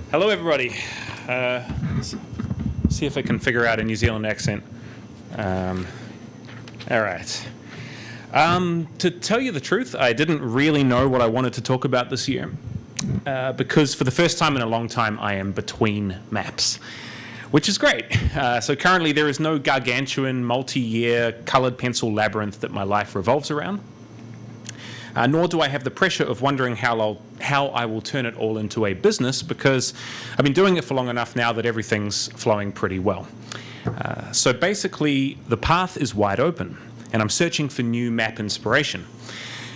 Hello, everybody. See if I can figure out a New Zealand accent. All right. To tell you the truth, I didn't really know what I wanted to talk about this year because for the first time in a long time, I am between maps, which is great. So currently, there is no gargantuan, multi-year, coloured pencil labyrinth that my life revolves around. Nor do I have the pressure of wondering how I will turn it all into a business, because I've been doing it for long enough now that everything's flowing pretty well. So basically, the path is wide open, and I'm searching for new map inspiration.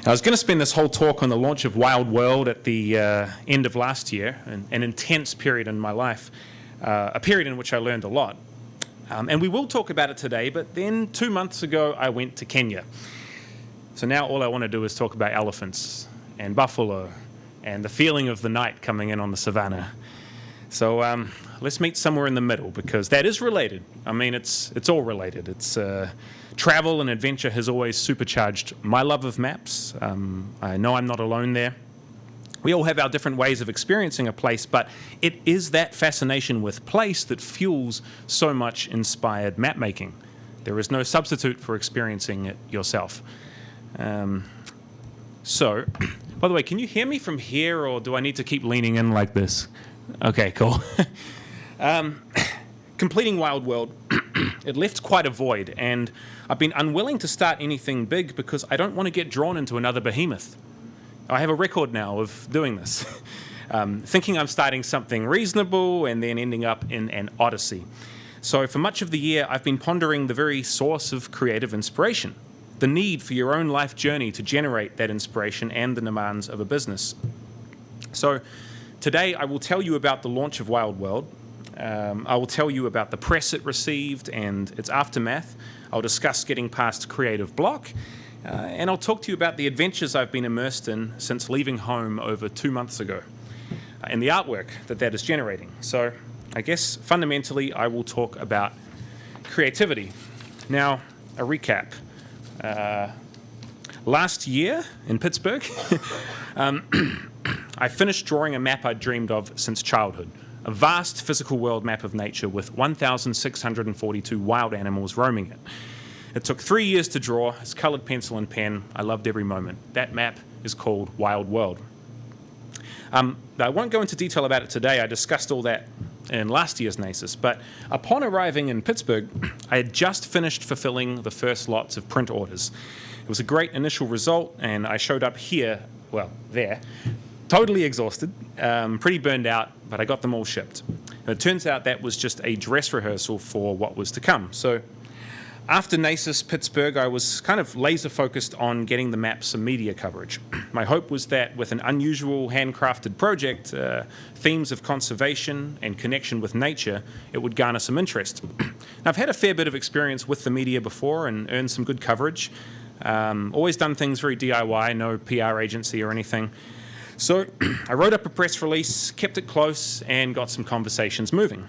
I was going to spend this whole talk on the launch of Wild World at the end of last year, an intense period in my life, a period in which I learned a lot. And we will talk about it today, but then 2 months ago, I went to Kenya. So now all I want to do is talk about elephants and buffalo and the feeling of the night coming in on the savannah. So let's meet somewhere in the middle, because that is related. I mean, it's all related. It's travel and adventure has always supercharged my love of maps. I know I'm not alone there. We all have our different ways of experiencing a place, but it is that fascination with place that fuels so much inspired map making. There is no substitute for experiencing it yourself. So, by the way, can you hear me from here, or do I need to keep leaning in like this? Okay, cool. Completing Wild World, it left quite a void, and I've been unwilling to start anything big because I don't want to get drawn into another behemoth. I have a record now of doing this, thinking I'm starting something reasonable and then ending up in an odyssey. So for much of the year, I've been pondering the very source of creative inspiration, the need for your own life journey to generate that inspiration and the demands of a business. So today I will tell you about the launch of Wild World. I will tell you about the press it received and its aftermath. I'll discuss getting past creative block. And I'll talk to you about the adventures I've been immersed in since leaving home over 2 months ago and the artwork that is generating. So I guess fundamentally I will talk about creativity. Now, a recap. Last year in Pittsburgh, I finished drawing a map I'd dreamed of since childhood, a vast physical world map of nature with 1,642 wild animals roaming it. It took 3 years to draw. It's coloured pencil and pen. I loved every moment. That map is called Wild World. I won't go into detail about it today. I discussed all that in last year's NACIS, but upon arriving in Pittsburgh, I had just finished fulfilling the first lots of print orders. It was a great initial result, and I showed up here, well, there, totally exhausted, pretty burned out, but I got them all shipped. And it turns out that was just a dress rehearsal for what was to come. So after NACIS Pittsburgh, I was kind of laser focused on getting the map some media coverage. My hope was that with an unusual handcrafted project, themes of conservation and connection with nature, it would garner some interest. Now, I've had a fair bit of experience with the media before and earned some good coverage. Always done things very DIY, no PR agency or anything. So I wrote up a press release, kept it close, and got some conversations moving.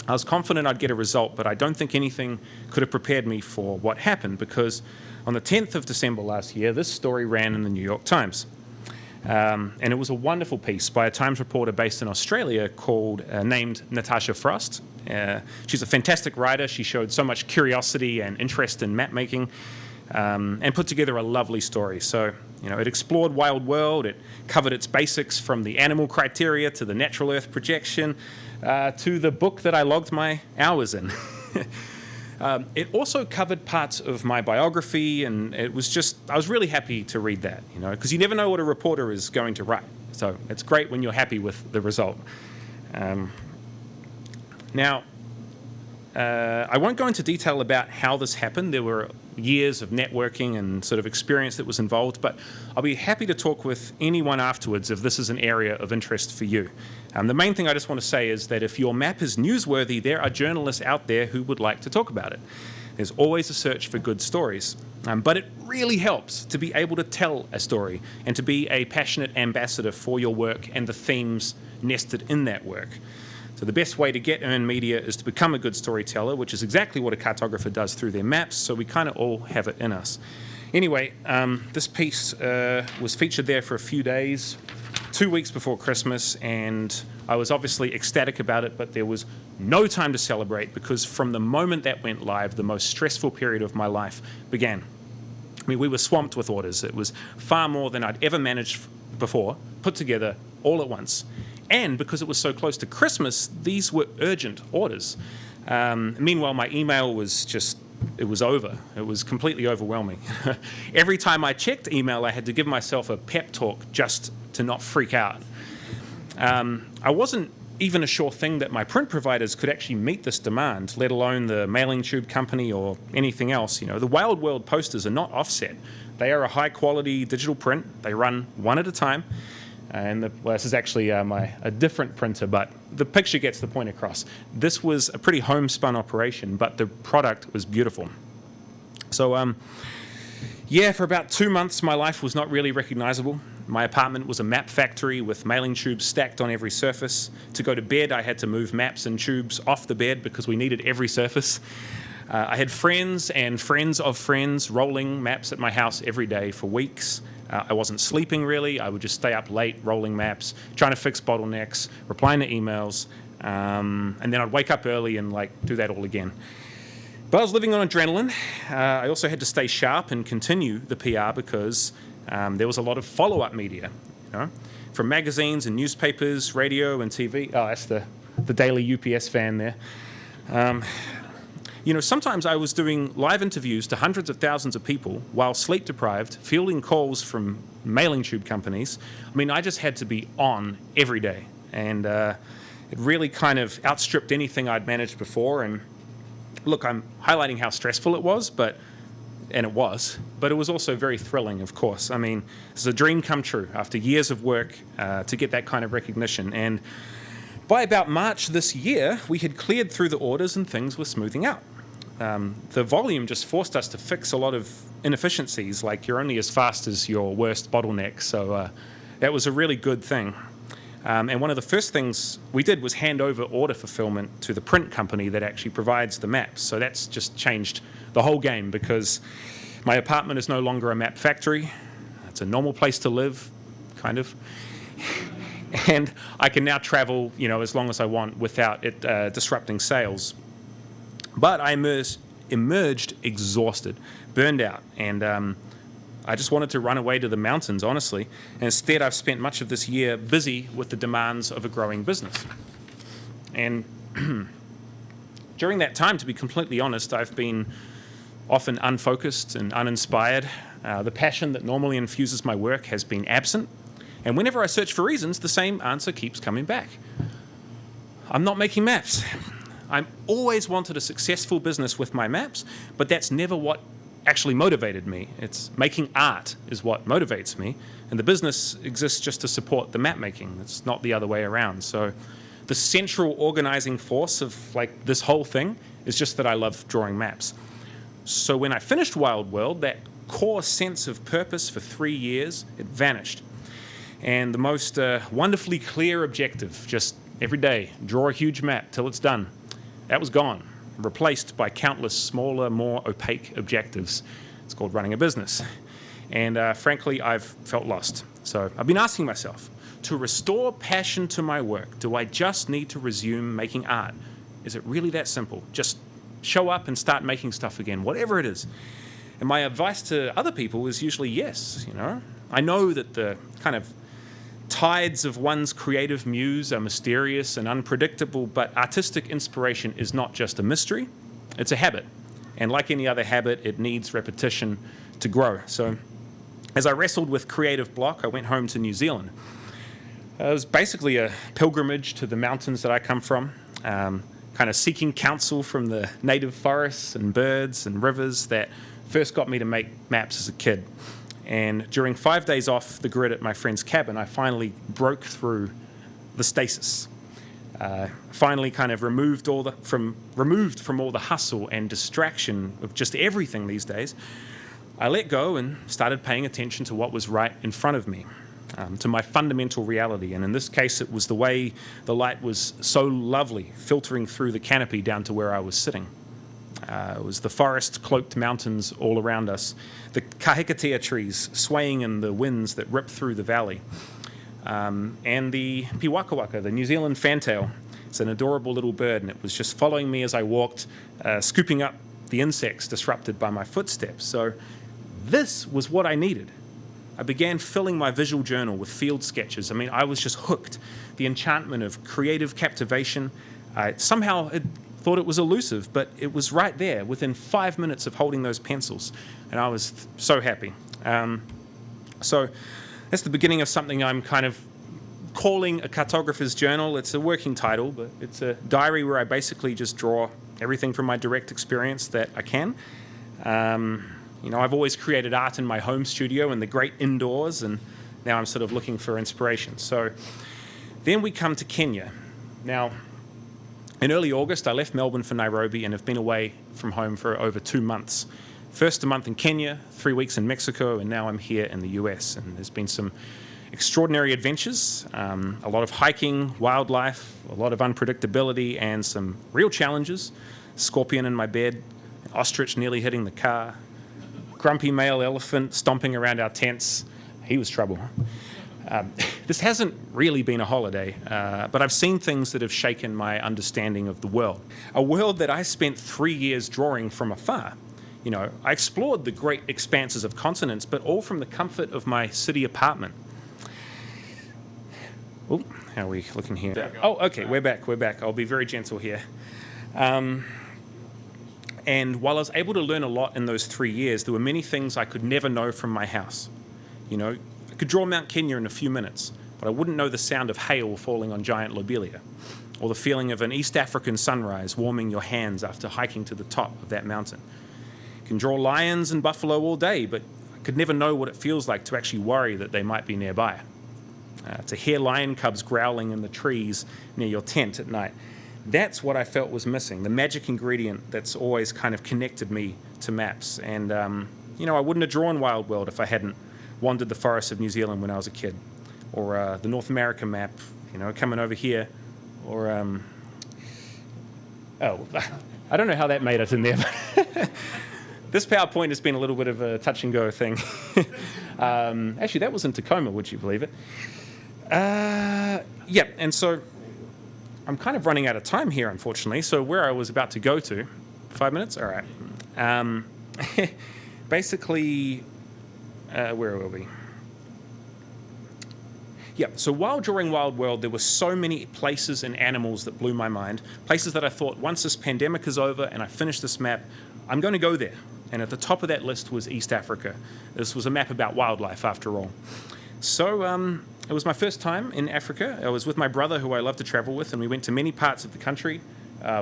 I was confident I'd get a result, but I don't think anything could have prepared me for what happened, because on the 10th of December last year, this story ran in the New York Times. And it was a wonderful piece by a Times reporter based in Australia named Natasha Frost. She's a fantastic writer. She showed so much curiosity and interest in map making and put together a lovely story. So, it explored Wild World. It covered its basics from the animal criteria to the natural Earth projection, to the book that I logged my hours in. It also covered parts of my biography, and I was really happy to read that, because you never know what a reporter is going to write. So it's great when you're happy with the result. Now, I won't go into detail about how this happened. There were years of networking and sort of experience that was involved, but I'll be happy to talk with anyone afterwards if this is an area of interest for you. The main thing I just want to say is that if your map is newsworthy, there are journalists out there who would like to talk about it. There's always a search for good stories, but it really helps to be able to tell a story and to be a passionate ambassador for your work and the themes nested in that work. So the best way to get earned media is to become a good storyteller, which is exactly what a cartographer does through their maps, so we kind of all have it in us. Anyway, this piece was featured there for a few days, 2 weeks before Christmas, and I was obviously ecstatic about it, but there was no time to celebrate because from the moment that went live, the most stressful period of my life began. I mean, we were swamped with orders. It was far more than I'd ever managed before, put together all at once. And because it was so close to Christmas, these were urgent orders. Meanwhile, my email was just, it was over. It was completely overwhelming. Every time I checked email, I had to give myself a pep talk just to not freak out. I wasn't even a sure thing that my print providers could actually meet this demand, let alone the mailing tube company or anything else. You know, the Wild World posters are not offset. They are a high-quality digital print. They run one at a time. And well, this is actually a different printer, but the picture gets the point across. This was a pretty homespun operation, but the product was beautiful. So, yeah, for about 2 months, my life was not really recognizable. My apartment was a map factory with mailing tubes stacked on every surface. To go to bed, I had to move maps and tubes off the bed because we needed every surface. I had friends and friends of friends rolling maps at my house every day for weeks. I wasn't sleeping really. I would just stay up late rolling maps, trying to fix bottlenecks, replying to emails, and then I'd wake up early and do that all again. But I was living on adrenaline. I also had to stay sharp and continue the PR because there was a lot of follow-up media, from magazines and newspapers, radio and TV. Oh, that's the daily UPS fan there. Sometimes I was doing live interviews to hundreds of thousands of people while sleep deprived, fielding calls from mailing tube companies. I mean, I just had to be on every day. And it really kind of outstripped anything I'd managed before. And look, I'm highlighting how stressful it was, but it was also very thrilling, of course. I mean, it's a dream come true after years of work to get that kind of recognition. And by about March this year, we had cleared through the orders and things were smoothing out. The volume just forced us to fix a lot of inefficiencies, like you're only as fast as your worst bottleneck. So that was a really good thing. And one of the first things we did was hand over order fulfillment to the print company that actually provides the maps. So that's just changed the whole game because my apartment is no longer a map factory. It's a normal place to live, kind of. And I can now travel, as long as I want without it disrupting sales. But I emerged exhausted, burned out, and I just wanted to run away to the mountains, honestly. And instead, I've spent much of this year busy with the demands of a growing business. And during that time, to be completely honest, I've been often unfocused and uninspired. The passion that normally infuses my work has been absent. And whenever I search for reasons, the same answer keeps coming back. I'm not making maps. I always wanted a successful business with my maps, but that's never what actually motivated me. It's making art is what motivates me, and the business exists just to support the map making. It's not the other way around. So the central organizing force of this whole thing is just that I love drawing maps. So when I finished Wild World, that core sense of purpose for 3 years, it vanished. And the most wonderfully clear objective, just every day, draw a huge map till it's done, that was gone, replaced by countless smaller, more opaque objectives. It's called running a business. And frankly, I've felt lost. So I've been asking myself, to restore passion to my work, do I just need to resume making art? Is it really that simple? Just show up and start making stuff again, whatever it is. And my advice to other people is usually yes, I know that the kind of tides of one's creative muse are mysterious and unpredictable, but artistic inspiration is not just a mystery, it's a habit. And like any other habit, it needs repetition to grow. So as I wrestled with creative block, I went home to New Zealand. It was basically a pilgrimage to the mountains that I come from, kind of seeking counsel from the native forests and birds and rivers that first got me to make maps as a kid. And during 5 days off the grid at my friend's cabin, I finally broke through the stasis. Finally kind of removed from all the hustle and distraction of just everything these days. I let go and started paying attention to what was right in front of me, to my fundamental reality. And in this case, it was the way the light was so lovely, filtering through the canopy down to where I was sitting. It was the forest-cloaked mountains all around us, the kahikatea trees swaying in the winds that ripped through the valley, and the piwakawaka, the New Zealand fantail. It's an adorable little bird, and it was just following me as I walked, scooping up the insects disrupted by my footsteps. So this was what I needed. I began filling my visual journal with field sketches. I mean, I was just hooked. The enchantment of creative captivation. I somehow thought it was elusive, but it was right there within 5 minutes of holding those pencils, and I was so happy. So that's the beginning of something I'm kind of calling a cartographer's journal. It's a working title, but it's a diary where I basically just draw everything from my direct experience that I can. I've always created art in my home studio in the great indoors, and now I'm sort of looking for inspiration. So then we come to Kenya. Now, in early August, I left Melbourne for Nairobi and have been away from home for over 2 months. First a month in Kenya, 3 weeks in Mexico, and now I'm here in the US. And there's been some extraordinary adventures, a lot of hiking, wildlife, a lot of unpredictability, and some real challenges. Scorpion in my bed, an ostrich nearly hitting the car, grumpy male elephant stomping around our tents. He was trouble. This hasn't really been a holiday, but I've seen things that have shaken my understanding of the world. A world that I spent 3 years drawing from afar. I explored the great expanses of continents, but all from the comfort of my city apartment. Oh, how are we looking here? Oh, okay, we're back. I'll be very gentle here. And while I was able to learn a lot in those 3 years, there were many things I could never know from my house. I could draw Mount Kenya in a few minutes, but I wouldn't know the sound of hail falling on giant lobelia, or the feeling of an East African sunrise warming your hands after hiking to the top of that mountain. I can draw lions and buffalo all day, but I could never know what it feels like to actually worry that they might be nearby. To hear lion cubs growling in the trees near your tent at night. That's what I felt was missing, the magic ingredient that's always kind of connected me to maps. And, I wouldn't have drawn Wild World if I hadn't wandered the forests of New Zealand when I was a kid. Or the North American map, coming over here. Or, I don't know how that made it in there. This PowerPoint has been a little bit of a touch and go thing. Actually, that was in Tacoma, would you believe it? And so I'm kind of running out of time here, unfortunately. So where I was about to go to, 5 minutes? All right. Basically, where were we? Yeah, so while drawing Wild World, there were so many places and animals that blew my mind. Places that I thought, once this pandemic is over and I finish this map, I'm going to go there. And at the top of that list was East Africa. This was a map about wildlife, after all. So it was my first time in Africa. I was with my brother, who I love to travel with, and we went to many parts of the country.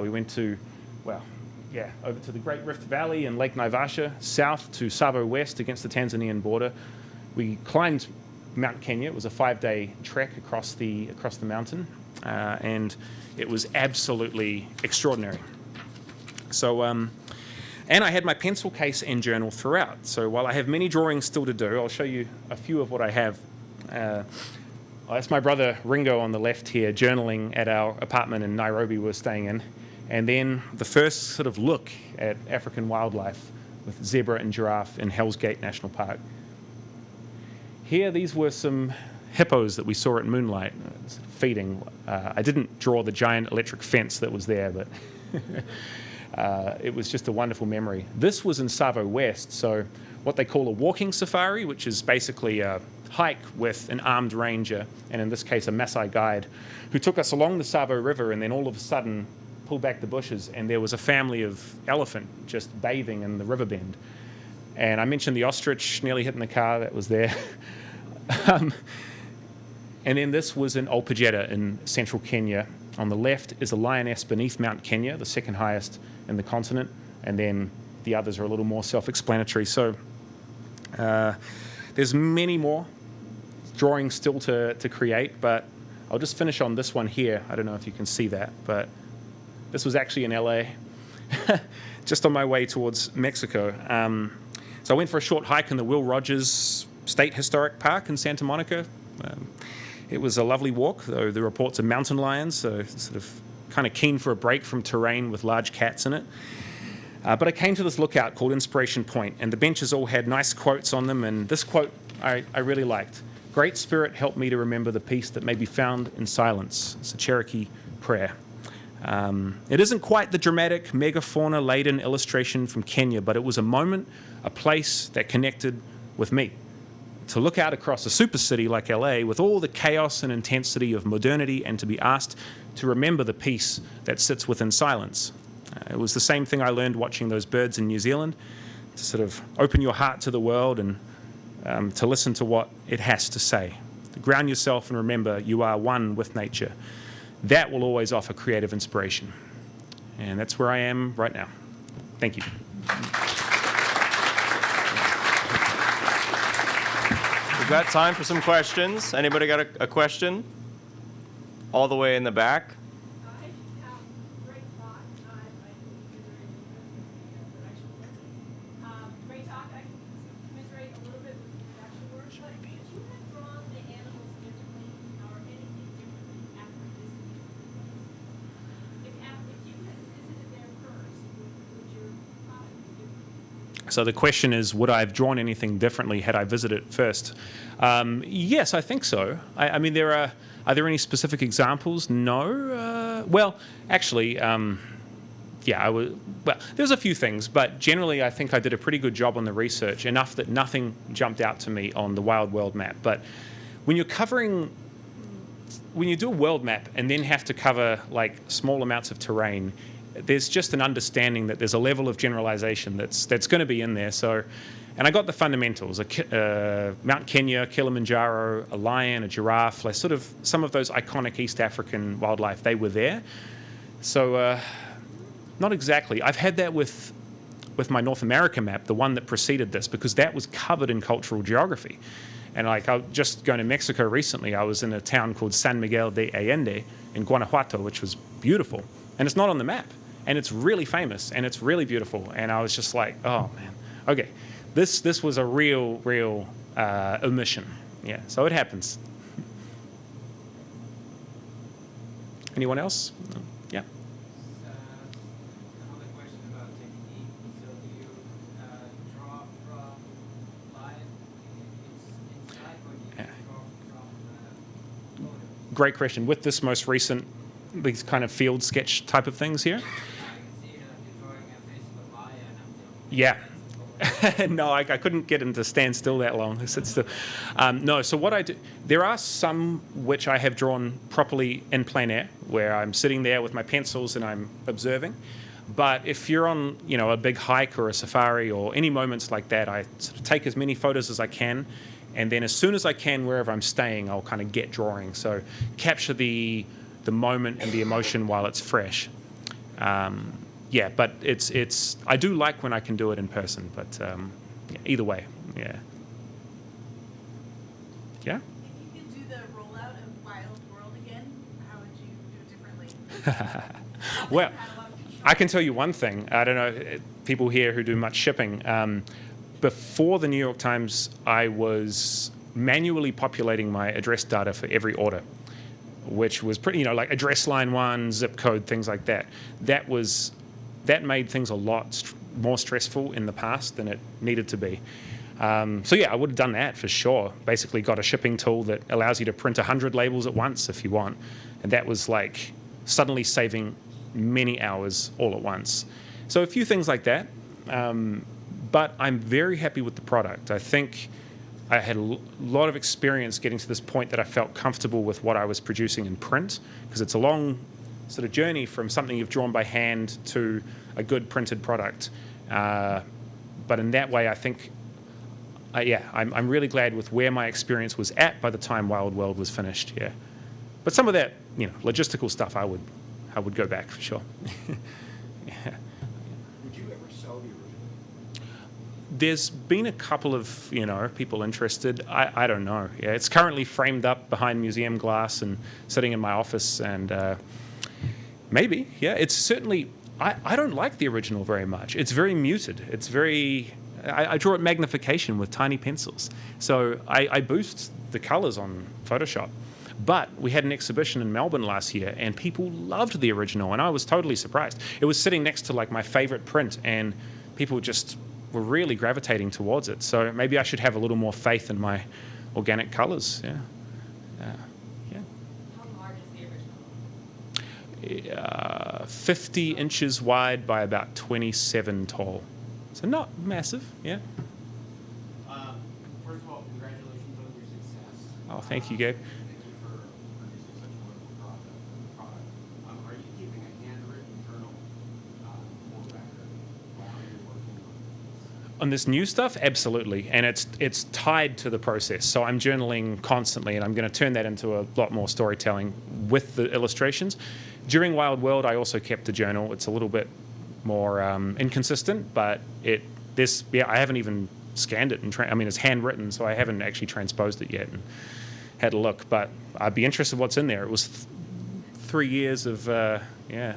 We went to, over to the Great Rift Valley and Lake Naivasha, south to Tsavo West against the Tanzanian border. We climbed Mount Kenya. It was a 5-day trek across the mountain, and it was absolutely extraordinary. So, and I had my pencil case and journal throughout. So while I have many drawings still to do, I'll show you a few of what I have. That's my brother Ringo on the left here, journaling at our apartment in Nairobi we're staying in. And then the first sort of look at African wildlife with zebra and giraffe in Hell's Gate National Park. Here, these were some hippos that we saw at moonlight, feeding. I didn't draw the giant electric fence that was there, but it was just a wonderful memory. This was in Tsavo West, so what they call a walking safari, which is basically a hike with an armed ranger, and in this case a Maasai guide, who took us along the Tsavo River and then all of a sudden pulled back the bushes and there was a family of elephant just bathing in the river bend. And I mentioned the ostrich nearly hitting the car that was there. And then this was in Olpejeta in central Kenya. On the left is a lioness beneath Mount Kenya, the second highest in the continent, and then the others are a little more self-explanatory. So there's many more drawings still to create, but I'll just finish on this one here. I don't know if you can see that, but this was actually in LA, just on my way towards Mexico. So I went for a short hike in the Will Rogers State Historic Park in Santa Monica. It was a lovely walk, though the reports of mountain lions, so sort of kind of keen for a break from terrain with large cats in it. But I came to this lookout called Inspiration Point, and the benches all had nice quotes on them, and this quote I really liked. Great Spirit, help me to remember the peace that may be found in silence. It's a Cherokee prayer. It isn't quite the dramatic, megafauna-laden illustration from Kenya, but it was a moment, a place that connected with me. To look out across a super city like LA with all the chaos and intensity of modernity and to be asked to remember the peace that sits within silence. It was the same thing I learned watching those birds in New Zealand, to sort of open your heart to the world and to listen to what it has to say. To ground yourself and remember you are one with nature. That will always offer creative inspiration. And that's where I am right now. Thank you. We've got time for some questions. Anybody got a question? All the way in the back. So the question is, would I have drawn anything differently had I visited it first? Yes, I think so. I mean, are there any specific examples? No. Well, actually, yeah, there's a few things, but generally I think I did a pretty good job on the research, enough that nothing jumped out to me on the Wild World map. But when you do a world map and then have to cover like small amounts of terrain, there's just an understanding that there's a level of generalization that's going to be in there. So, and I got the fundamentals: Mount Kenya, Kilimanjaro, a lion, a giraffe, like sort of some of those iconic East African wildlife. They were there. So, not exactly. I've had that with my North America map, the one that preceded this, because that was covered in cultural geography. And like I was just going to Mexico recently, I was in a town called San Miguel de Allende in Guanajuato, which was beautiful, and it's not on the map. And it's really famous, and it's really beautiful. And I was just like, oh, man, okay. This was a real omission. Yeah, so it happens. Anyone else? No? Yeah. Another question about technique. So do you draw from live inside, or do you draw from photos? Great question. With this most recent, these kind of field sketch type of things here? Yeah. No, I couldn't get him to stand still that long. Sit still. No, so what I do, there are some which I have drawn properly in plein air, where I'm sitting there with my pencils and I'm observing. But if you're on, a big hike or a safari or any moments like that, I sort of take as many photos as I can, and then as soon as I can, wherever I'm staying, I'll kind of get drawing. So capture the moment and the emotion while it's fresh. Yeah, but it's. I do like when I can do it in person, but either way, yeah. Yeah. If you could do the rollout of Wild World again, how would you do it differently? Well, I can tell you one thing. I don't know people here who do much shipping. Before the New York Times, I was manually populating my address data for every order, which was pretty, like address line 1, zip code, things like that. That made things a lot more stressful in the past than it needed to be. So yeah, I would have done that for sure. Basically got a shipping tool that allows you to print 100 labels at once if you want. And that was like suddenly saving many hours all at once. So a few things like that. But I'm very happy with the product. I think I had a lot of experience getting to this point that I felt comfortable with what I was producing in print, because it's a long sort of journey from something you've drawn by hand to a good printed product. But in that way, I think, I'm really glad with where my experience was at by the time Wild World was finished. Yeah, but some of that, logistical stuff, I would go back for sure. Yeah. Would you ever sell the original? There's been a couple of people interested. I don't know. Yeah, it's currently framed up behind museum glass and sitting in my office, and maybe. Yeah, it's certainly. I don't like the original very much. It's very muted. It's very. I draw it magnification with tiny pencils, so I boost the colors on Photoshop. But we had an exhibition in Melbourne last year, and people loved the original, and I was totally surprised. It was sitting next to like my favorite print, and people just were really gravitating towards it. So maybe I should have a little more faith in my organic colors. Yeah. Yeah. How large is the original? 50 inches wide by about 27 tall. So not massive, yeah. First of all, congratulations on your success. Oh, thank you, Gabe. Thank you for producing such a wonderful product. Are you keeping a handwritten journal for record while you're working on this? On this new stuff, absolutely, and it's tied to the process. So I'm journaling constantly, and I'm going to turn that into a lot more storytelling with the illustrations. During Wild World, I also kept a journal. It's a little bit more inconsistent, but I haven't even scanned it, and I mean, it's handwritten, so I haven't actually transposed it yet and had a look. But I'd be interested what's in there. It was 3 years of yeah.